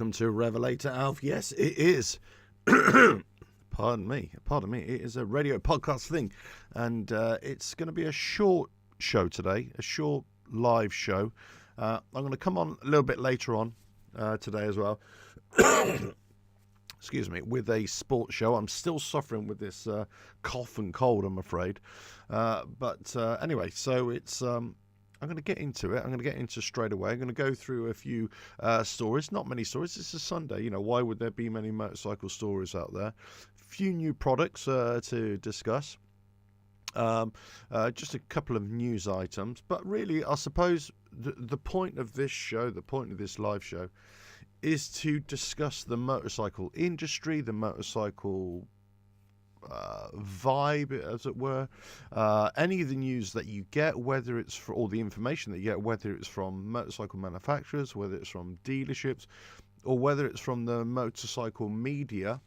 welcome to Revelator Alf. Yes, it is. Pardon me. It is a radio podcast thing, and it's going to be a short show today, a short live show. I'm going to come on a little bit later on today as well. Excuse me, with a sports show. I'm still suffering with this cough and cold, I'm afraid. But anyway, so it's I'm going to get into it. I'm going to get into straight away. I'm going to go through a few stories. Not many stories. It's a Sunday. You know, why would there be many motorcycle stories out there? A few new products to discuss. Just a couple of news items. But really, I suppose the point of this show, the point of this live show, is to discuss the motorcycle industry, the motorcycle vibe, as it were. Any of the news that you get, whether it's for all the information that you get, whether it's from motorcycle manufacturers, whether it's from dealerships, or whether it's from the motorcycle media.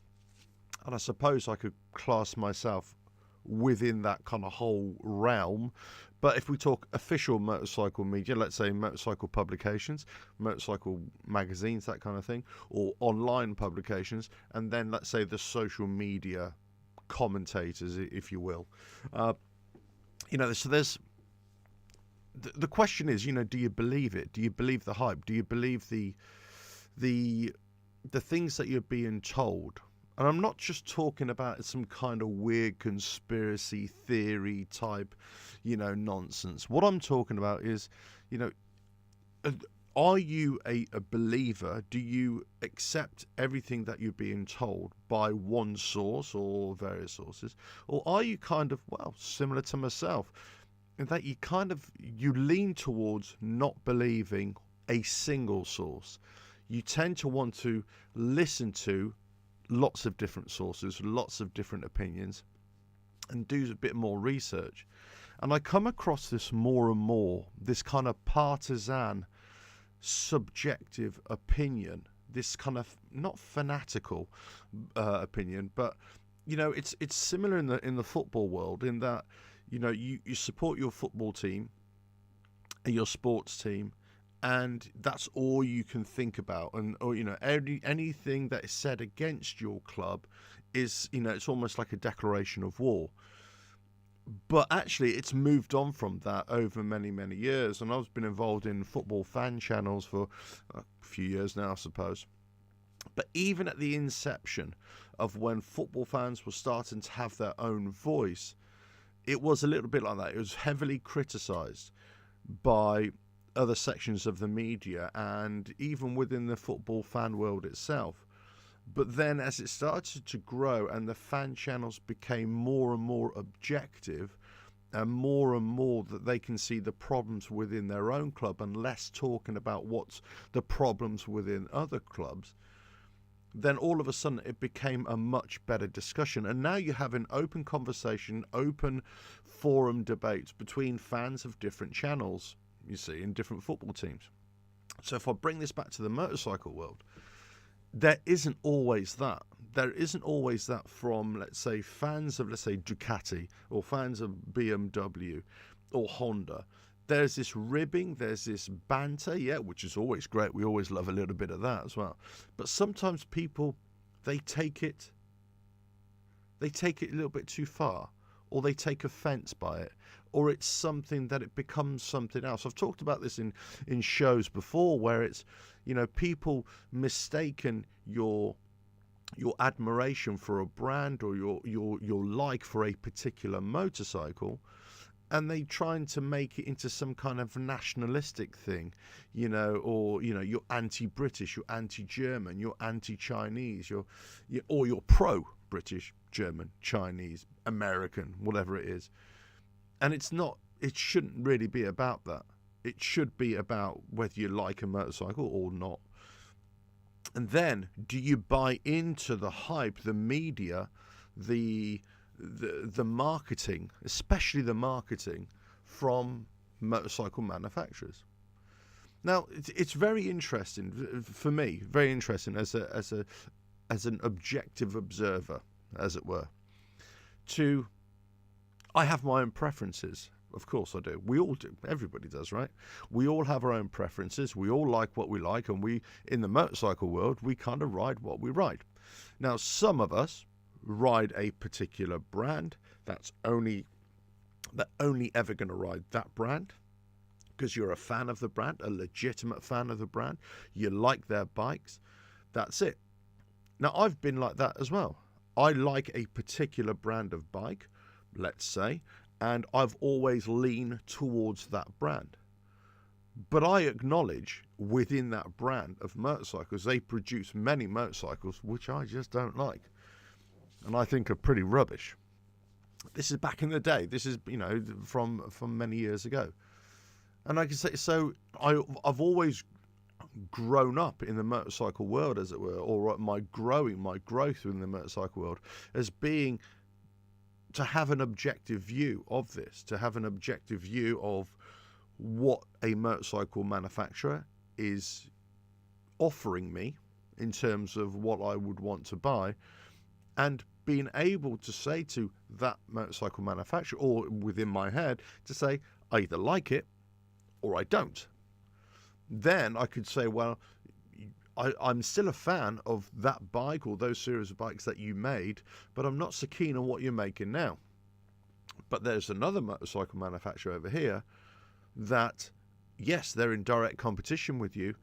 And I suppose I could class myself within that kind of whole realm. But if we talk official motorcycle media, let's say motorcycle publications, motorcycle magazines, that kind of thing, or online publications, and then let's say the social media commentators, if you will. You know, so there's the question is, you know, do you believe it? Do you believe the hype? Do you believe the things that you're being told? And I'm not just talking about some kind of weird conspiracy theory type, you know, nonsense. What I'm talking about is, you know, are you a believer? Do you accept everything that you're being told by one source or various sources? Or are you kind of, well, similar to myself, in that you lean towards not believing a single source? You tend to want to listen to lots of different sources, lots of different opinions, and do a bit more research. And I come across this more and more, this kind of partisan, subjective opinion, this kind of not fanatical opinion, but you know, it's similar in the football world, in that, you know, you support your football team and your sports team, and that's all you can think about. And, or, you know, anything that is said against your club is, you know, it's almost like a declaration of war. But actually, it's moved on from that over many, many years. And I've been involved in football fan channels for a few years now, I suppose. But even at the inception of when football fans were starting to have their own voice, it was a little bit like that. It was heavily criticised by other sections of the media and even within the football fan world itself. But then as it started to grow and the fan channels became more and more objective and more that they can see the problems within their own club and less talking about what's the problems within other clubs, then all of a sudden it became a much better discussion. And now you have an open conversation, open forum debates between fans of different channels, you see, in different football teams. So if I bring this back to the motorcycle world, there isn't always that. There isn't always that from, let's say, fans of, let's say, Ducati or fans of BMW or Honda. There's this ribbing, there's this banter, yeah, which is always great. We always love a little bit of that as well. But sometimes people, they take it a little bit too far, or they take offense by it, or it's something that it becomes something else. I've talked about this in shows before, where it's, you know, people mistaken your admiration for a brand or your like for a particular motorcycle, and they trying to make it into some kind of nationalistic thing, you know, or, you know, you're anti-British, you're anti-German, you're anti-Chinese, or you're pro-British, German, Chinese, American, whatever it is. And it shouldn't really be about that. It should be about whether you like a motorcycle or not. And then, do you buy into the hype, the media, the marketing, especially the marketing from motorcycle manufacturers? Now, it's very interesting for me, very interesting as an objective observer, as it were. I have my own preferences Of course I do. We all do. Everybody does, right? We all have our own preferences. We all like what we like, and we, in the motorcycle world, we kind of ride what we ride. Now, some of us ride a particular brand that's only ever going to ride that brand because you're a fan of the brand, a legitimate fan of the brand. You like their bikes. That's it. Now, I've been like that as well. I like a particular brand of bike, let's say, and I've always leaned towards that brand. But I acknowledge within that brand of motorcycles, they produce many motorcycles which I just don't like, and I think are pretty rubbish. This is back in the day. This is, from many years ago. And I can say, so I've always grown up in the motorcycle world, as it were, or my growth in the motorcycle world as being to have an objective view of this, to have an objective view of what a motorcycle manufacturer is offering me in terms of what I would want to buy, and being able to say to that motorcycle manufacturer, or within my head, to say, I either like it or I don't. Then I could say, well, I'm still a fan of that bike or those series of bikes that you made, but I'm not so keen on what you're making now. But there's another motorcycle manufacturer over here that, yes, they're in direct competition with you,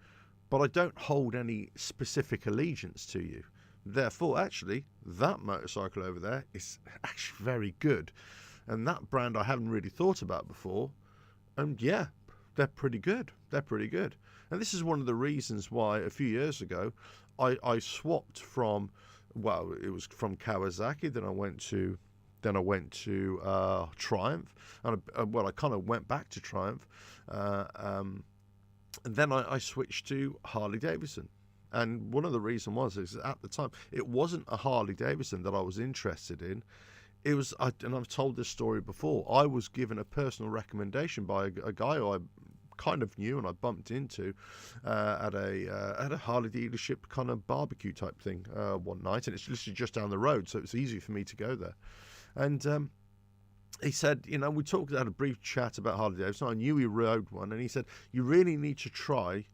but I don't hold any specific allegiance to you. Therefore, actually, that motorcycle over there is actually very good. And that brand I haven't really thought about before. And yeah, they're pretty good. They're pretty good. And this is one of the reasons why a few years ago I swapped from, well, it was from Kawasaki, then I went to Triumph, and I kind of went back to Triumph, and then I switched to Harley Davidson. And one of the reasons is at the time it wasn't a Harley Davidson that I was interested in. It was, and I've told this story before, I was given a personal recommendation by a guy who I kind of knew and I bumped into at a Harley dealership kind of barbecue type thing one night, and it's literally just down the road, so it's easy for me to go there. And he said, we had a brief chat about Harley Davidson. I knew he rode one, and he said, you really need to try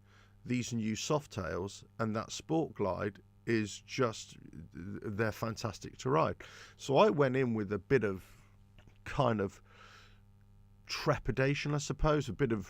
these new Softails, and that Sport Glide is just, they're fantastic to ride. So I went in with a bit of kind of trepidation, I suppose, a bit of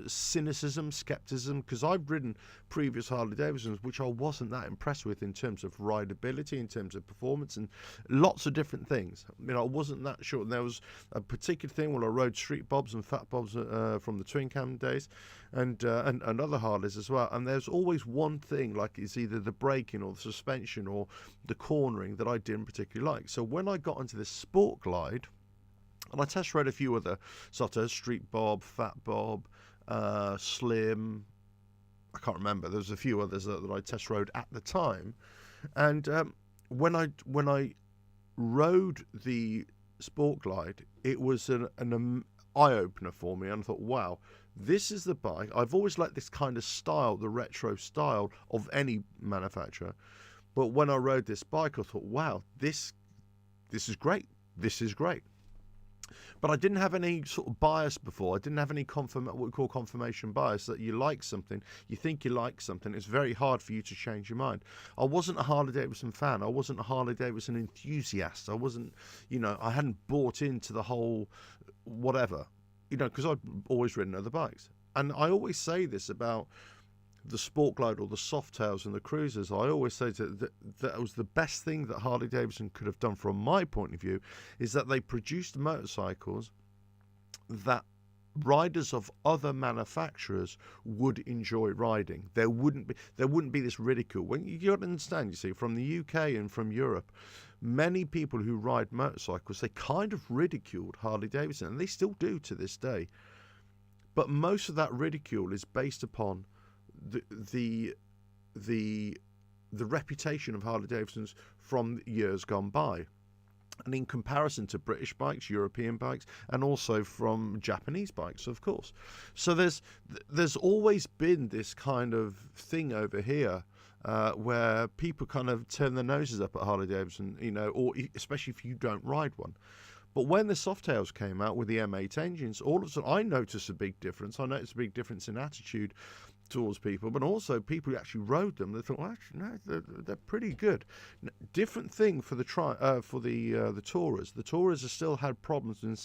cynicism, skepticism, because I've ridden previous Harley Davidsons which I wasn't that impressed with in terms of rideability, in terms of performance, and lots of different things. I wasn't that sure. And there was a particular thing when I rode Street Bobs and Fat Bobs from the Twin Cam days, and other Harleys as well. And there's always one thing, like it's either the braking or the suspension or the cornering, that I didn't particularly like. So when I got into this Sport Glide, and I test rode a few other sort of Street Bob, Fat Bob, Slim. I can't remember. There's a few others that I test rode at the time. And when I rode the Sport Glide, it was an eye opener for me. And I thought, wow, this is the bike. I've always liked this kind of style, the retro style of any manufacturer. But when I rode this bike, I thought, wow, this is great. This is great. But I didn't have any sort of bias before. I didn't have any what we call confirmation bias, that you like something, you think you like something, it's very hard for you to change your mind. I wasn't a Harley Davidson fan. I wasn't a Harley Davidson enthusiast. I wasn't, I hadn't bought into the whole whatever, because I'd always ridden other bikes. And I always say this about the Sport Glide or the Softails and the Cruisers. I always say that was the best thing that Harley Davidson could have done from my point of view, is that they produced motorcycles that riders of other manufacturers would enjoy riding. There wouldn't be this ridicule. When you got to understand, you see, from the UK and from Europe, many people who ride motorcycles, they kind of ridiculed Harley Davidson, and they still do to this day. But most of that ridicule is based upon the reputation of Harley Davidsons from years gone by, and in comparison to British bikes, European bikes, and also from Japanese bikes, of course. So there's always been this kind of thing over here where people kind of turn their noses up at Harley Davidson, or especially if you don't ride one. But when the Softails came out with the M8 engines, all of a sudden I noticed a big difference. I noticed a big difference in attitude towards people, but also people who actually rode them. They thought, well, actually, no, they're pretty good. Different thing for the Tourers. The Tourers have still had problems in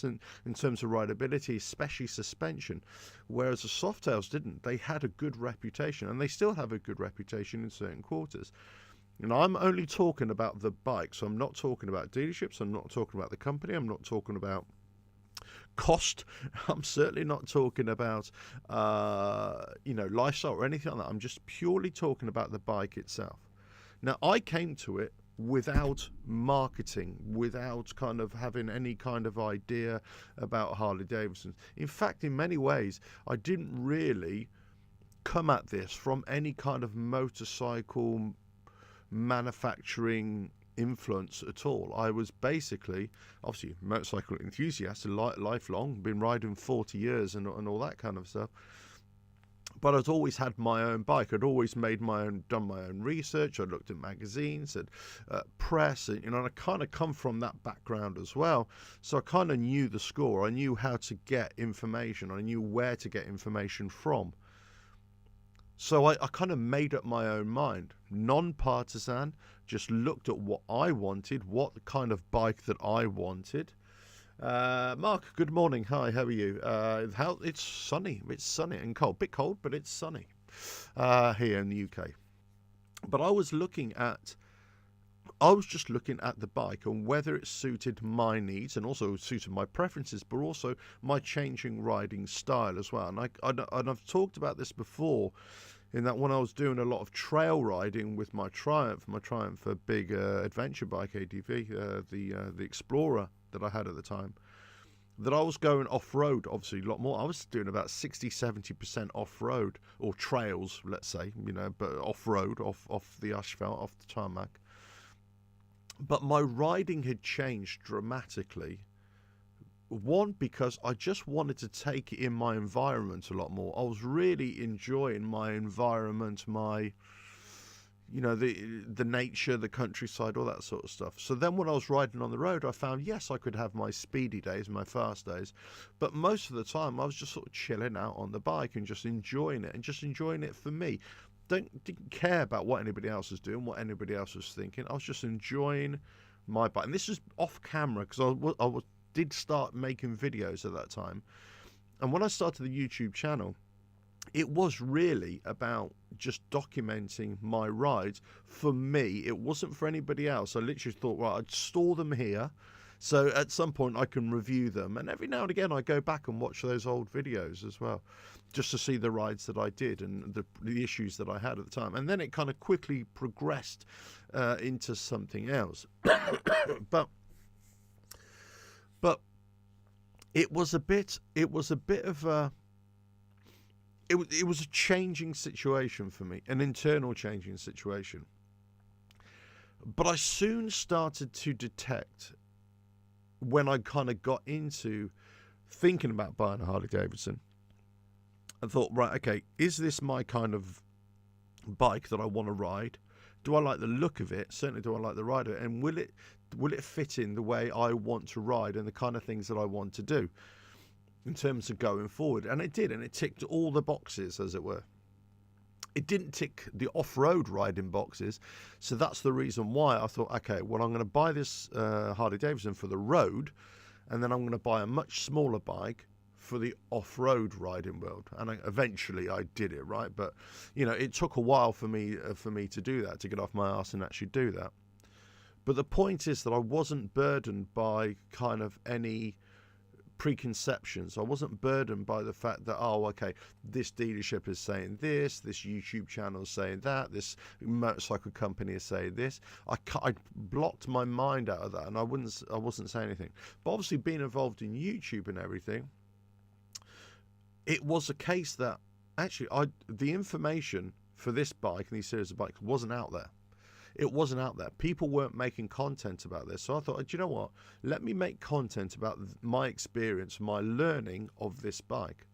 terms of rideability, especially suspension, whereas the Softails didn't. They had a good reputation, and they still have a good reputation in certain quarters. And I'm only talking about the bike, so I'm not talking about dealerships, I'm not talking about the company, I'm not talking about cost, I'm certainly not talking about lifestyle or anything like that. I'm just purely talking about the bike itself. Now, I came to it without marketing, without kind of having any kind of idea about Harley Davidson. In fact, in many ways, I didn't really come at this from any kind of motorcycle manufacturing influence at all. I was basically, obviously, motorcycle enthusiast, lifelong, been riding 40 years and all that kind of stuff. But I'd always had my own bike. I'd always done my own research. I looked at magazines, at press, and I kind of come from that background as well. So I kind of knew the score. I knew how to get information. I knew where to get information from. So I kind of made up my own mind, non-partisan, just looked at what I wanted, what kind of bike that I wanted. Mark, good morning. Hi, how are you? It's sunny and cold. Bit cold, but it's sunny here in the UK. But I was just looking at the bike and whether it suited my needs and also suited my preferences, but also my changing riding style as well. And I've talked about this before, in that when I was doing a lot of trail riding with my Triumph a big adventure bike ADV, the Explorer that I had at the time, that I was going off-road, obviously a lot more. I was doing about 60-70% off-road, or trails, let's say, but off-road, off the asphalt, off the tarmac. But my riding had changed dramatically. One, because I just wanted to take it in my environment a lot more. I was really enjoying my environment, the nature, the countryside, all that sort of stuff. So then when I was riding on the road, I found, yes, I could have my speedy days, my fast days, but most of the time I was just sort of chilling out on the bike and just enjoying it for me. Didn't care about what anybody else was doing, what anybody else was thinking. I was just enjoying my bike. And this is off camera because I did start making videos at that time. And when I started the YouTube channel, it was really about just documenting my rides for me. It wasn't for anybody else. I literally thought, right, I'd store them here, so at some point I can review them. And every now and again I go back and watch those old videos as well, just to see the rides that I did and the issues that I had at the time. And then it kind of quickly progressed into something else. but it was a bit of a it was a changing situation for me, an internal changing situation. But I soon started to detect, when I kind of got into thinking about buying a Harley Davidson, I thought, right, okay, is this my kind of bike that I want to ride? Do I like the look of it? Certainly do I like the ride of it? And will it fit in the way I want to ride and the kind of things that I want to do in terms of going forward? And it did, and it ticked all the boxes, as it were. It didn't tick the off-road riding boxes, so that's the reason why I thought, okay, well, I'm going to buy this Harley Davidson for the road, and then I'm going to buy a much smaller bike for the off-road riding world. And eventually I did it, right? But it took a while for me to do that, to get off my ass and actually do that. But the point is that I wasn't burdened by kind of any preconceptions. I wasn't burdened by the fact that, oh, okay, this dealership is saying this YouTube channel is saying that, this motorcycle company is saying this. I blocked my mind out of that, and I wasn't saying anything. But obviously, being involved in YouTube and everything, it was a case that actually the information for this bike and these series of bikes wasn't out there. It wasn't out there. People weren't making content about this. So I thought, do you know what? Let me make content about my experience, my learning of this bike.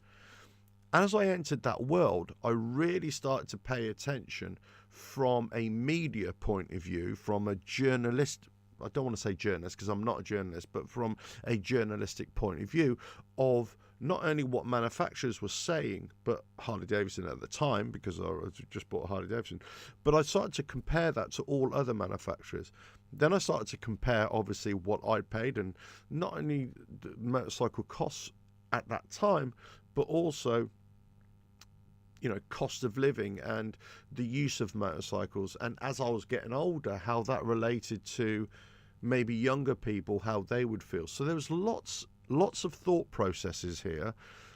As I entered that world, I really started to pay attention from a media point of view, from a journalist I don't want to say journalist because I'm not a journalist, but from a journalistic point of view of not only what manufacturers were saying, but Harley Davidson at the time, because I just bought a Harley Davidson, but I started to compare that to all other manufacturers. Then I started to compare, obviously, what I paid, and not only the motorcycle costs at that time, but also, you know, cost of living and the use of motorcycles. And as I was getting older, how that related to maybe younger people, how they would feel. So there was lots of thought processes here,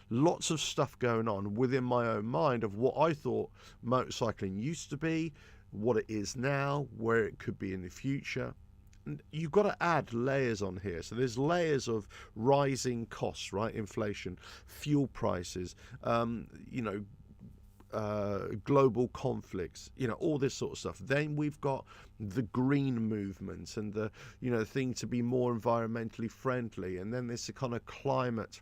lots of stuff going on within my own mind of what I thought motorcycling used to be, what it is now, where it could be in the future. And you've got to add layers on here. So there's layers of rising costs, right? Inflation, fuel prices, you know, global conflicts, you know, all this sort of stuff. Then we've got the green movement and the, you know, thing to be more environmentally friendly. And then there's the kind of climate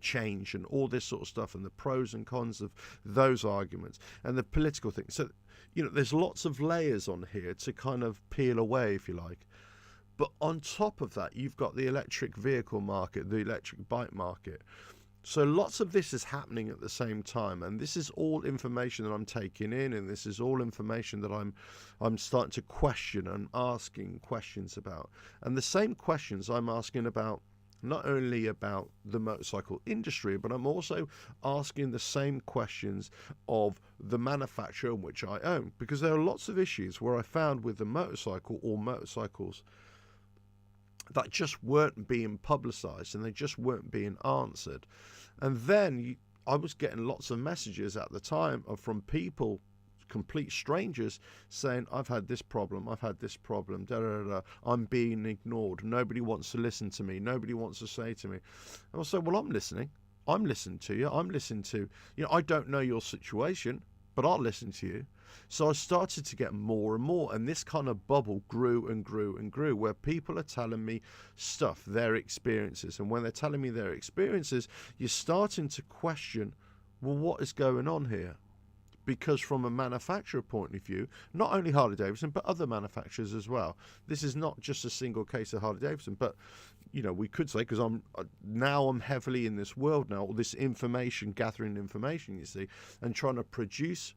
change and all this sort of stuff, and the pros and cons of those arguments and the political thing. So, you know, there's lots of layers on here to kind of peel away, if you like. But on top of that, you've got the electric vehicle market, the electric bike market. So lots of this is happening at the same time, and this is all information that I'm taking in, and this is all information that I'm starting to question and asking questions about. And the same questions I'm asking about not only about the motorcycle industry, but I'm also asking the same questions of the manufacturer which I own, because there are lots of issues where I found with the motorcycle or motorcycles that just weren't being publicized and they just weren't being answered. And then I was getting lots of messages at the time from people, complete strangers, saying, I've had this problem, da da da, I'm being ignored, nobody wants to listen to me, nobody wants to say to me. And I said, well, I'm listening to you, you know, I don't know your situation, but I'll listen to you. So I started to get more and more, and this kind of bubble grew and grew and grew, where people are telling me stuff, their experiences. And when they're telling me their experiences, you're starting to question, well, what is going on here? Because from a manufacturer point of view, not only Harley Davidson, but other manufacturers as well. This is not just a single case of Harley Davidson, but, you know, we could say, because I'm heavily in this world now, all this information, gathering information, you see, and trying to produce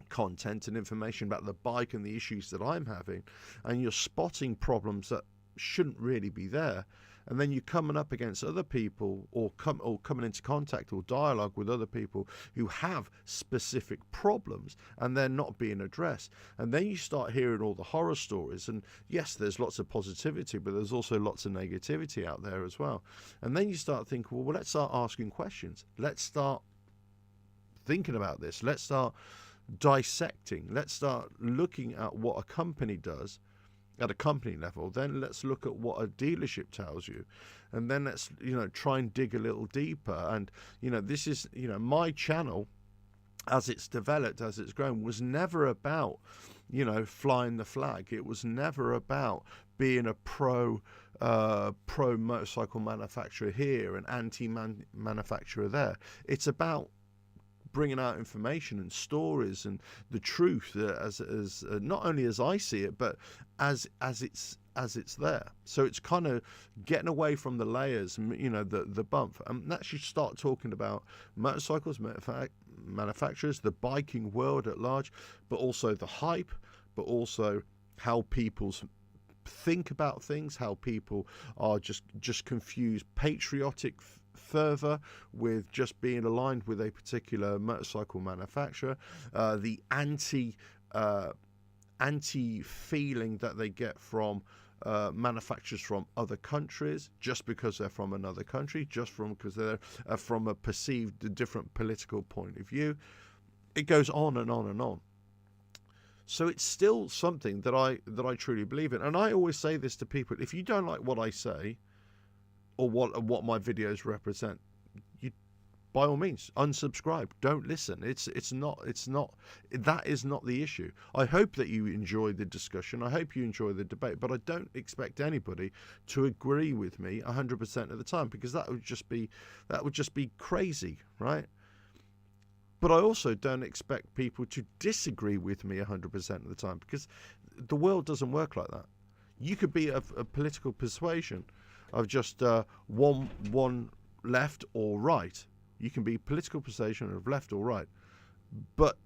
content and information about the bike and the issues that I'm having, and you're spotting problems that shouldn't really be there. And then you're coming up against other people, or coming into contact or dialogue with other people who have specific problems, and they're not being addressed. And then you start hearing all the horror stories. And yes, there's lots of positivity, but there's also lots of negativity out there as well. And then you start thinking, well, let's start asking questions. Let's start thinking about this. Let's start dissecting. Let's start looking at what a company does at a company level. Then let's look at what a dealership tells you, and then let's, you know, try and dig a little deeper. And, you know, this is, you know, my channel, as it's developed, as it's grown, was never about, you know, flying the flag. It was never about being a pro motorcycle manufacturer here and anti-manufacturer there. It's about bringing out information and stories and the truth as not only as I see it, but as it's there. So it's kind of getting away from the layers, you know, the bump, and actually start talking about motorcycles, manufacturers, the biking world at large, but also the hype, but also how people's think about things, how people are just confused patriotic fervor with just being aligned with a particular motorcycle manufacturer, the anti feeling that they get from manufacturers from other countries, just because they're from another country, because they're from a perceived different political point of view. It goes on and on and on. So it's still something that I truly believe in. And I always say this to people: if you don't like what I say or what my videos represent, you, by all means, unsubscribe. Don't listen. That is not the issue. I hope that you enjoy the discussion. I hope you enjoy the debate, but I don't expect anybody to agree with me 100% of the time, because that would just be crazy, right? But I also don't expect people to disagree with me 100% of the time, because the world doesn't work like that. You could be of a political persuasion of just one left or right. You can be political persuasion of left or right, but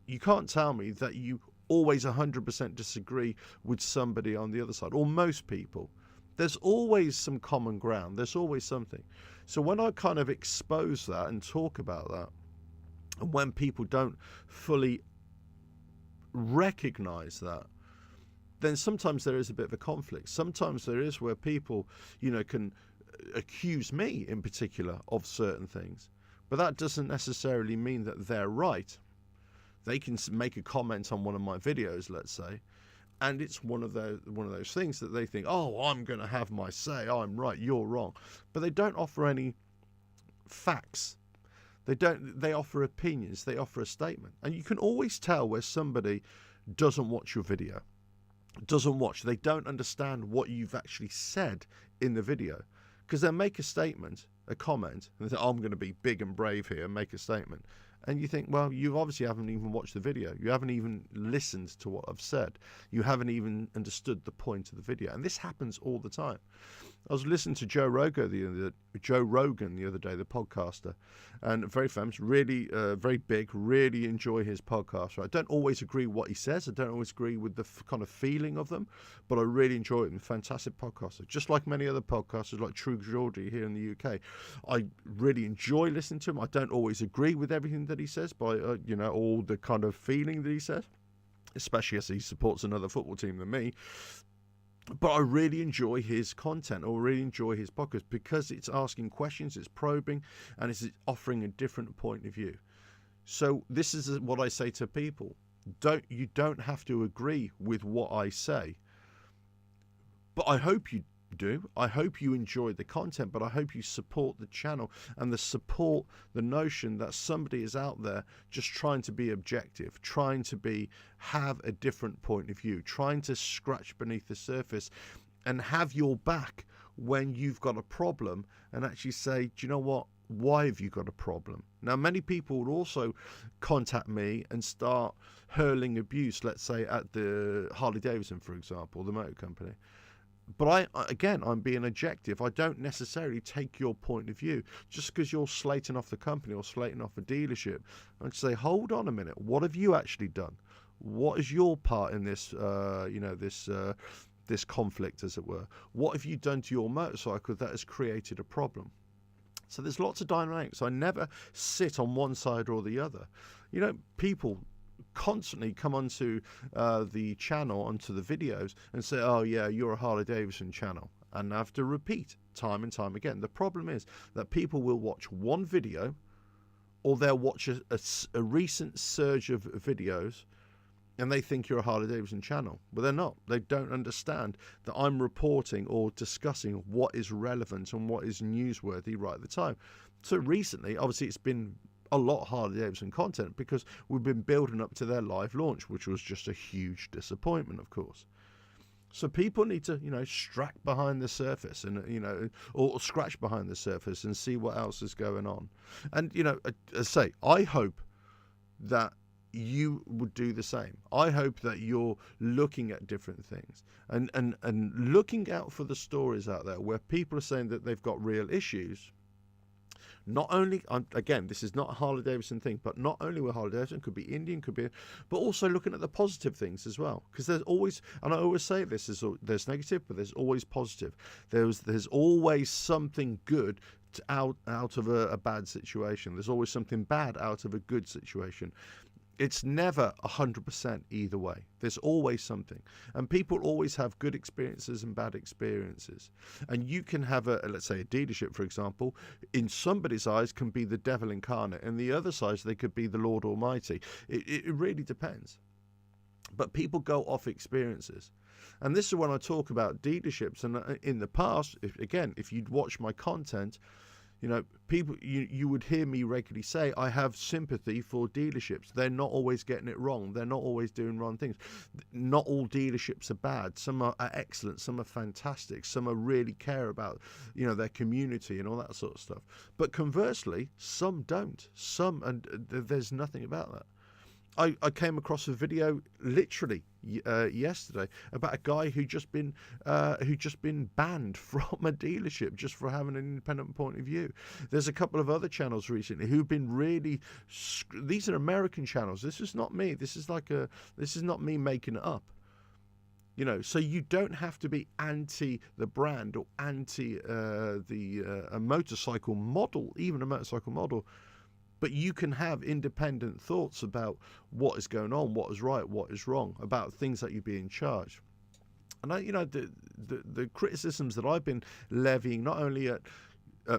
you can't tell me that you always 100% disagree with somebody on the other side, or most people. There's always some common ground. There's always something. So when I kind of expose that and talk about that, and when people don't fully recognize that, then sometimes there is a bit of a conflict. Sometimes there is where people, can accuse me in particular of certain things, but that doesn't necessarily mean that they're right. They can make a comment on one of my videos, let's say, and it's one of those things that they think, oh, I'm going to have my say, I'm right, you're wrong. But they don't offer any facts. They offer opinions, they offer a statement. And you can always tell where somebody doesn't watch your video, they don't understand what you've actually said in the video. Because they'll make a statement, a comment, and they say, oh, I'm going to be big and brave here and make a statement. And you think, well, you obviously haven't even watched the video. You haven't even listened to what I've said. You haven't even understood the point of the video. And this happens all the time. I was listening to Joe Rogan the other day, the podcaster, and very famous, really very big, really enjoy his podcast. Right? I don't always agree with what he says. I don't always agree with the kind of feeling of them, but I really enjoy it. Fantastic podcaster. Just like many other podcasters like True Geordie here in the UK. I really enjoy listening to him. I don't always agree with everything that he says, but all the kind of feeling that he says, especially as he supports another football team than me. But I really enjoy his content, or really enjoy his podcast, because it's asking questions, it's probing, and it's offering a different point of view. So this is what I say to people. You don't have to agree with what I say. But I hope you do. I hope you enjoy the content, but I hope you support the channel and support the notion that somebody is out there just trying to be objective, trying to have a different point of view, trying to scratch beneath the surface and have your back when you've got a problem, and actually say, do you know what? Why have you got a problem? Now, many people would also contact me and start hurling abuse, let's say at the Harley Davidson, for example, the motor company. But I'm being objective. I don't necessarily take your point of view just because you're slating off the company or slating off a dealership. I'd say, hold on a minute. What have you actually done? What is your part in this? This conflict, as it were. What have you done to your motorcycle that has created a problem? So there's lots of dynamics. I never sit on one side or the other. People constantly come onto the channel, onto the videos, and say, oh yeah, you're a Harley Davidson channel, and I have to repeat time and time again. The problem is that people will watch one video, or they'll watch a recent surge of videos, and they think you're a Harley Davidson channel, but they're not. They don't understand that I'm reporting or discussing what is relevant and what is newsworthy right at the time. So recently, obviously, it's been a lot of Harley Davidson content because we've been building up to their live launch, which was just a huge disappointment, of course. So people need to, strap behind the surface and, or scratch behind the surface and see what else is going on. And, I hope that you would do the same. I hope that you're looking at different things and looking out for the stories out there where people are saying that they've got real issues. Not only, again, this is not a Harley Davidson thing, but not only with Harley Davidson, could be Indian, but also looking at the positive things as well. Because there's always, and I always say this, there's negative, but there's always positive. There's always something good out of a bad situation. There's always something bad out of a good situation. It's never 100% either way. There's always something. And people always have good experiences and bad experiences. And you can have let's say a dealership, for example, in somebody's eyes can be the devil incarnate. In the other side, they could be the Lord Almighty. It really depends. But people go off experiences. And this is when I talk about dealerships. And in the past, if you'd watched my content, people, you would hear me regularly say, I have sympathy for dealerships. They're not always getting it wrong. They're not always doing wrong things. Not all dealerships are bad. Some are excellent. Some are fantastic. Some are really care about, their community and all that sort of stuff. But conversely, some don't. And there's nothing about that. I came across a video literally yesterday about a guy who just been banned from a dealership just for having an independent point of view. There's a couple of other channels recently who've been really. These are American channels. This is not me. This is not me making it up. So you don't have to be anti the brand or anti a motorcycle model, even a motorcycle model. But you can have independent thoughts about what is going on, what is right, what is wrong, about things that you're being charged. And the criticisms that I've been levying not only at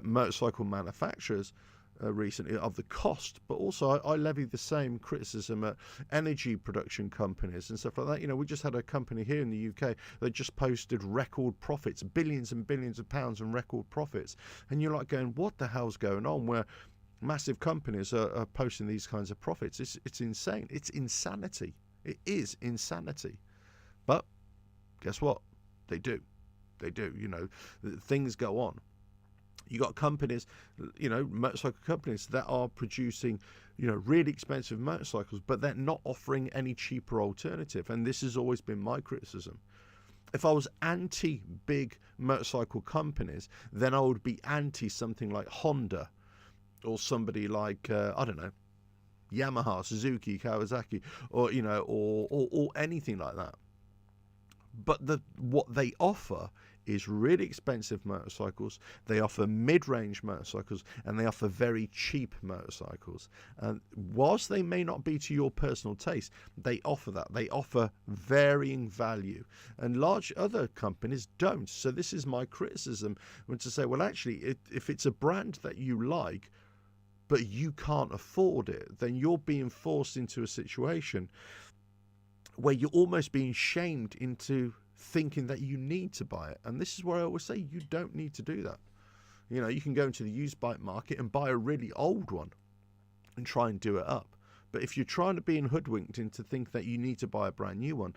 motorcycle manufacturers recently of the cost, but also I levy the same criticism at energy production companies and stuff like that. We just had a company here in the UK that just posted record profits, billions and billions of pounds in record profits. And you're like going, what the hell's going on? Where massive companies are posting these kinds of profits. It's insane. It's insanity. It is insanity. But guess what? They do. Things go on. You got companies, motorcycle companies that are producing, really expensive motorcycles, but they're not offering any cheaper alternative. And this has always been my criticism. If I was anti-big motorcycle companies, then I would be anti something like Honda, or somebody like I don't know, Yamaha, Suzuki, Kawasaki, or or anything like that. But what they offer is really expensive motorcycles. They offer mid-range motorcycles, and they offer very cheap motorcycles. And whilst they may not be to your personal taste, they offer that. They offer varying value, and large other companies don't. So this is my criticism, when to say, well, actually, if it's a brand that you like, but you can't afford it, then you're being forced into a situation where you're almost being shamed into thinking that you need to buy it. And this is where I always say you don't need to do that. You can go into the used bike market and buy a really old one and try and do it up. But if you're trying to be hoodwinked into think that you need to buy a brand new one,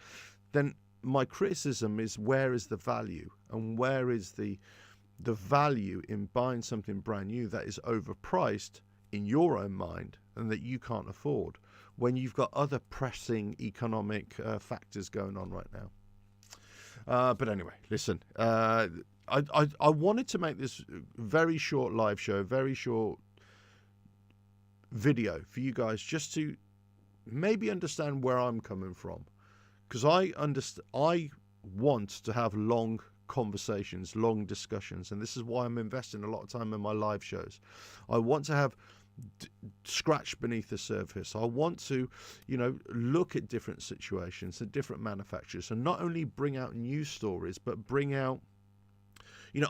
then my criticism is, where is the value, and where is the value in buying something brand new that is overpriced in your own mind and that you can't afford, when you've got other pressing economic factors going on right now. But anyway, listen, I wanted to make this very short live show, very short video for you guys, just to maybe understand where I'm coming from, because I want to have long conversations, long discussions, and this is why I'm investing a lot of time in my live shows. I want to have scratch beneath the surface. I want to, look at different situations and different manufacturers, and not only bring out news stories, but bring out,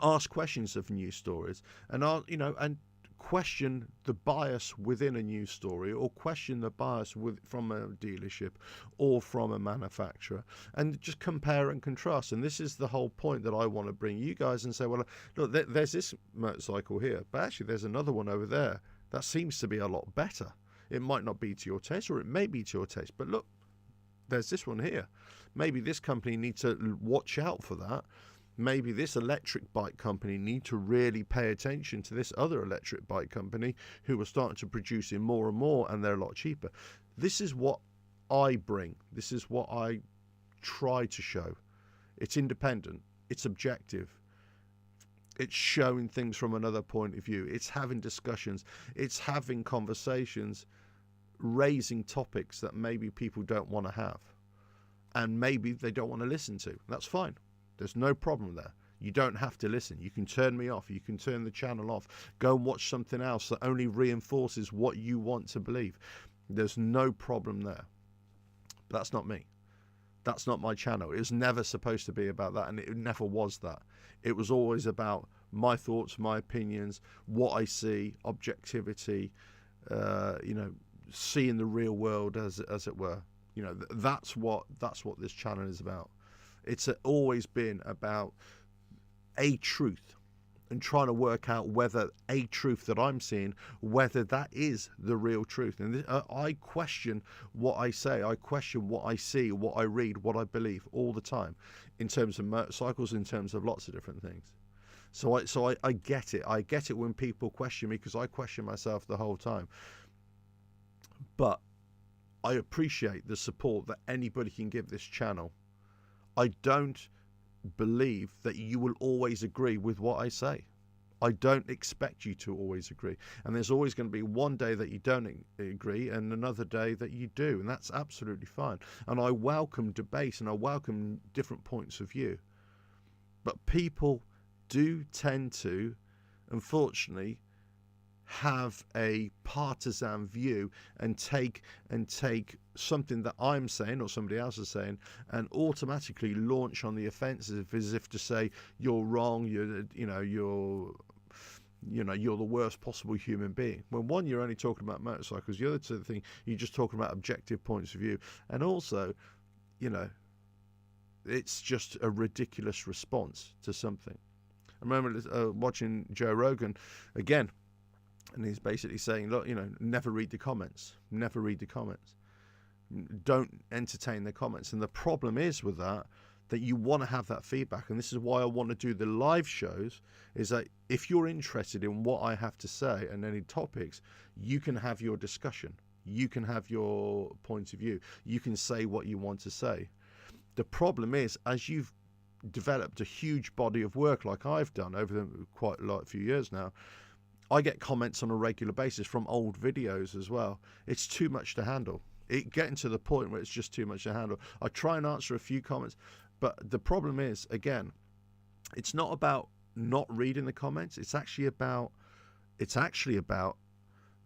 ask questions of news stories, and and question the bias within a news story, or question the bias from a dealership or from a manufacturer, and just compare and contrast. And this is the whole point that I want to bring you guys and say, well, look, there's this motorcycle here, but actually there's another one over there that seems to be a lot better. It might not be to your taste, or it may be to your taste, but look, there's this one here. Maybe this company needs to watch out for that. Maybe this electric bike company need to really pay attention to this other electric bike company who are starting to produce in more and more, and they're a lot cheaper. This is what I bring. This is what I try to show. It's independent. It's objective. It's showing things from another point of view. It's having discussions. It's having conversations, raising topics that maybe people don't want to have, and maybe they don't want to listen to. That's fine. There's no problem there. You don't have to listen. You can turn me off. You can turn the channel off. Go and watch something else that only reinforces what you want to believe. There's no problem there. But that's not me. That's not my channel. It was never supposed to be about that, and it never was that. It was always about my thoughts, my opinions, what I see, objectivity, seeing the real world as it were. That's what this channel is about. It's always been about a truth, and trying to work out whether a truth that I'm seeing, whether that is the real truth. And I question what I say. I question what I see, what I read, what I believe all the time, in terms of motorcycles, in terms of lots of different things. So I get it. I get it when people question me, because I question myself the whole time. But I appreciate the support that anybody can give this channel. I don't believe that you will always agree with what I say. I don't expect you to always agree. And there's always going to be one day that you don't agree and another day that you do. And that's absolutely fine. And I welcome debate and I welcome different points of view. But people do tend to, unfortunately, have a partisan view and take something that I'm saying or somebody else is saying and automatically launch on the offensive as if to say you're wrong, you're the worst possible human being. When one, you're only talking about motorcycles, the other two thing, you're just talking about objective points of view, and also, it's just a ridiculous response to something. I remember watching Joe Rogan again. And he's basically saying, look, never read the comments. Never read the comments. Don't entertain the comments. And the problem is with that you want to have that feedback. And this is why I want to do the live shows, is that if you're interested in what I have to say and any topics, you can have your discussion. You can have your point of view. You can say what you want to say. The problem is, as you've developed a huge body of work like I've done over quite a few years now, I get comments on a regular basis from old videos as well. It's too much to handle. It getting to the point where it's just too much to handle. I try and answer a few comments, but the problem is, again, it's not about not reading the comments. It's actually about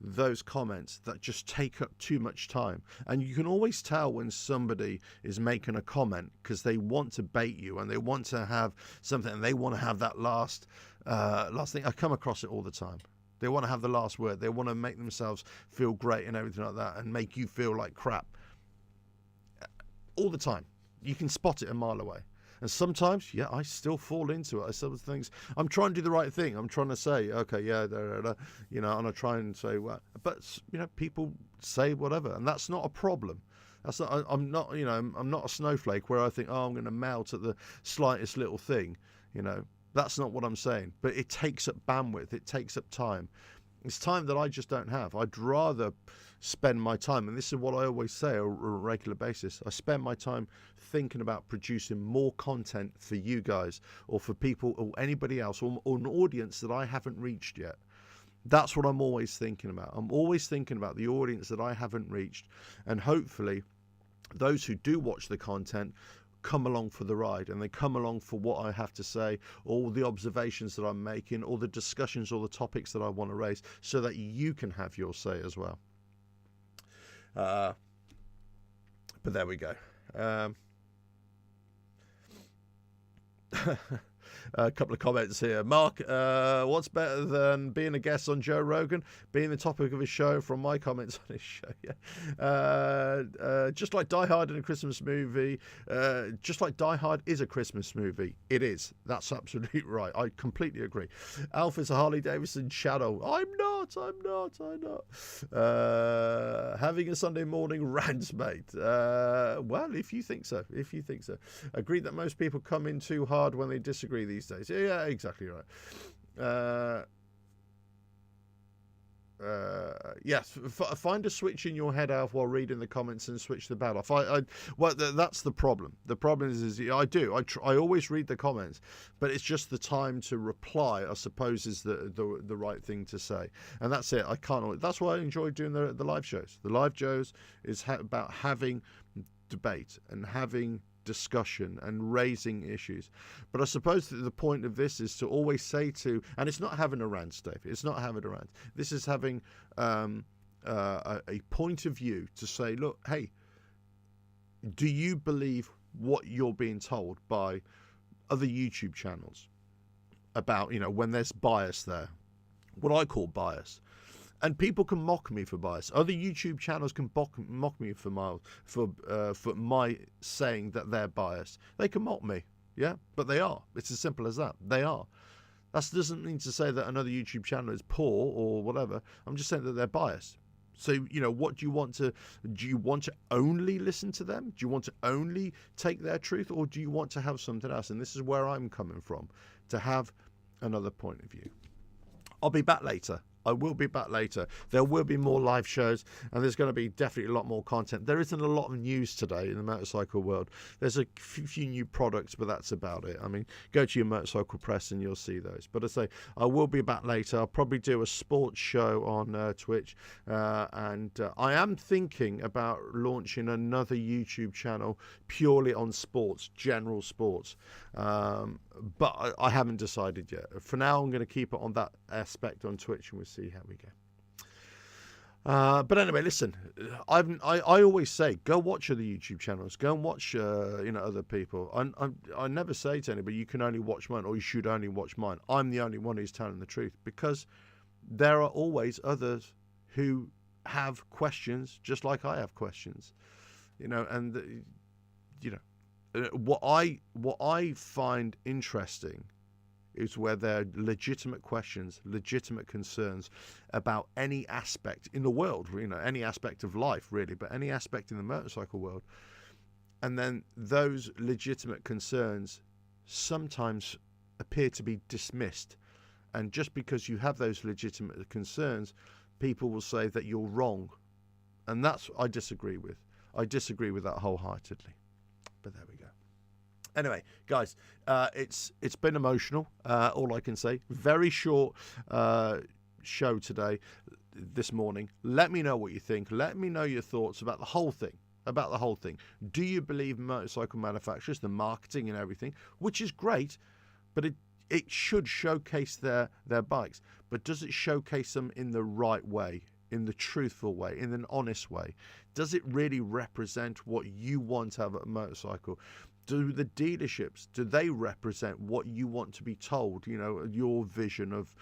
those comments that just take up too much time. And you can always tell when somebody is making a comment because they want to bait you and they want to have something and they want to have that last thing. I come across it all the time. They want to have the last word. They want to make themselves feel great and everything like that and make you feel like crap. All the time. You can spot it a mile away. And sometimes, I still fall into it. I some things. I'm trying to do the right thing. I'm trying to say, okay, and I try and say, well, but people say whatever, and that's not a problem. That's not. I'm not. I'm not a snowflake where I think, I'm going to melt at the slightest little thing. That's not what I'm saying. But it takes up bandwidth. It takes up time. It's time that I just don't have. I'd rather spend my time, and this is what I always say on a regular basis, I spend my time thinking about producing more content for you guys or for people or anybody else or an audience that I haven't reached yet. That's what I'm always thinking about. I'm always thinking about the audience that I haven't reached, and hopefully those who do watch the content come along for the ride, and they come along for what I have to say, all the observations that I'm making, all the discussions, all the topics that I want to raise, so that you can have your say as well. But there we go. A couple of comments here. Mark, what's better than being a guest on Joe Rogan? Being the topic of his show from my comments on his show. Just like Die Hard in a Christmas movie, just like Die Hard is a Christmas movie. It is. That's absolutely right. I completely agree. Alpha's a Harley Davidson shadow. I'm not. Having a Sunday morning rant, mate. Well, if you think so. Agreed that most people come in too hard when they disagree these days. Yeah, exactly right. Yes, find a switch in your head, Alf, while reading the comments and switch the battle. That's the problem. The problem is I always read the comments, but it's just the time to reply, I suppose, is the right thing to say. And that's it. I can't. That's why I enjoy doing the live shows. The live shows is about having debate and having discussion and raising issues. But I suppose that the point of this is to always say to, and it's not having a rant, Dave. It's not having a rant. This is having a point of view to say, look, hey, do you believe what you're being told by other YouTube channels about, when there's bias there? What I call bias. And people can mock me for bias. Other YouTube channels can mock me for my saying that they're biased. They can mock me, yeah, but they are. It's as simple as that. They are. That doesn't mean to say that another YouTube channel is poor or whatever. I'm just saying that they're biased. So, what do you want to only listen to them? Do you want to only take their truth, or do you want to have something else? And this is where I'm coming from, to have another point of view. I'll be back later. I will be back later. There will be more live shows, and there's going to be definitely a lot more content. There isn't a lot of news today in the motorcycle world. There's a few new products, but that's about it. I mean, go to your Motorcycle Press and you'll see those. But I say, I will be back later. I'll probably do a sports show on Twitch, and I am thinking about launching another YouTube channel purely on sports, general sports. But I haven't decided yet. For now, I'm going to keep it on that aspect on Twitch, and we'll see how we go. But anyway, listen, I always say, go watch other YouTube channels. Go and watch, other people. I never say to anybody, you can only watch mine or you should only watch mine. I'm the only one who's telling the truth, because there are always others who have questions just like I have questions, and what I find interesting is where there are legitimate questions, legitimate concerns about any aspect in the world, any aspect of life really, but any aspect in the motorcycle world. And then those legitimate concerns sometimes appear to be dismissed. And just because you have those legitimate concerns, people will say that you're wrong. And that's I disagree with. I disagree with that wholeheartedly. But there we go. Anyway, guys, it's been emotional. All I can say. Very short show today, this morning. Let me know what you think. Let me know your thoughts about the whole thing. Do you believe motorcycle manufacturers, the marketing and everything, which is great, but it should showcase their bikes. But does it showcase them in the right way, in the truthful way, in an honest way? Does it really represent what you want to have at a motorcycle? Do the dealerships, do they represent what you want to be told, your vision of,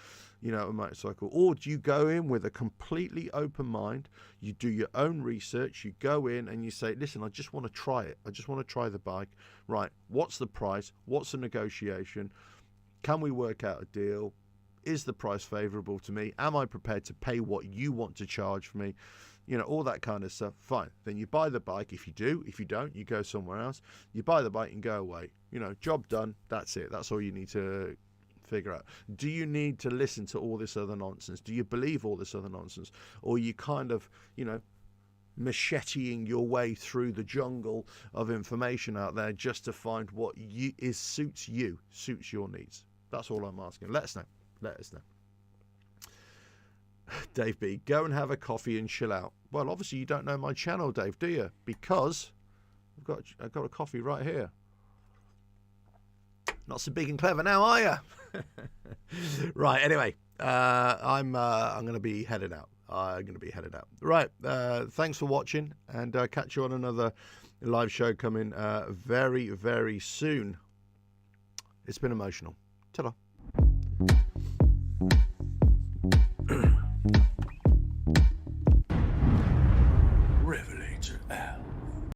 a motorcycle? Or do you go in with a completely open mind, you do your own research, you go in and you say, listen, I just want to try it. I just want to try the bike. Right, what's the price? What's the negotiation? Can we work out a deal? Is the price favorable to me? Am I prepared to pay what you want to charge for me? All that kind of stuff. Fine. Then you buy the bike. If you do, if you don't, you go somewhere else. You buy the bike and go away. Job done. That's it. That's all you need to figure out. Do you need to listen to all this other nonsense? Do you believe all this other nonsense? Or are you kind of, macheteing your way through the jungle of information out there just to find what suits your needs? That's all I'm asking. Let us know. Dave B, go and have a coffee and chill out. Well, obviously you don't know my channel, Dave, do you? Because I've got a coffee right here. Not so big and clever now, are you? Right. Anyway, I'm going to be headed out. Right. Thanks for watching, and catch you on another live show coming very, very soon. It's been emotional. Ta-da.